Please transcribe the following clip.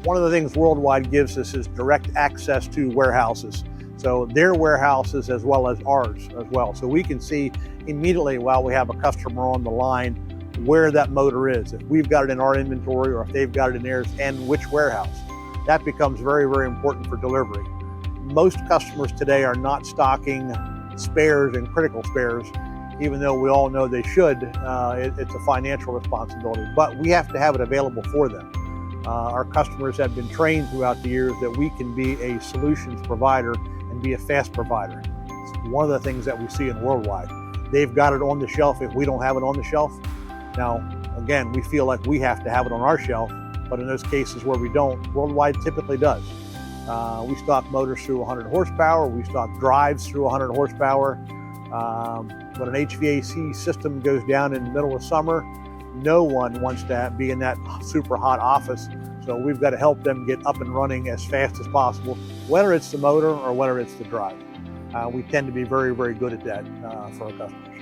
One of the things WorldWide gives us is direct access to warehouses. So their warehouses as well as ours as well. So we can see immediately while we have a customer on the line where that motor is, if we've got it in our inventory or if they've got it in theirs, and which warehouse. That becomes very, very important for delivery. Most customers today are not stocking spares and critical spares, even though we all know they should. It's a financial responsibility, but we have to have it available for them. Our customers have been trained throughout the years that we can be a solutions provider and be a fast provider. It's one of the things that we see in WorldWide. They've got it on the shelf if we don't have it on the shelf. Now, again, we feel like we have to have it on our shelf, but in those cases where we don't, WorldWide typically does. We stock motors through 100 horsepower, we stock drives through 100 horsepower. When an HVAC system goes down in the middle of summer, no one wants to be in that super hot office. So we've got to help them get up and running as fast as possible, whether it's the motor or whether it's the drive. We tend to be very, very good at that for our customers.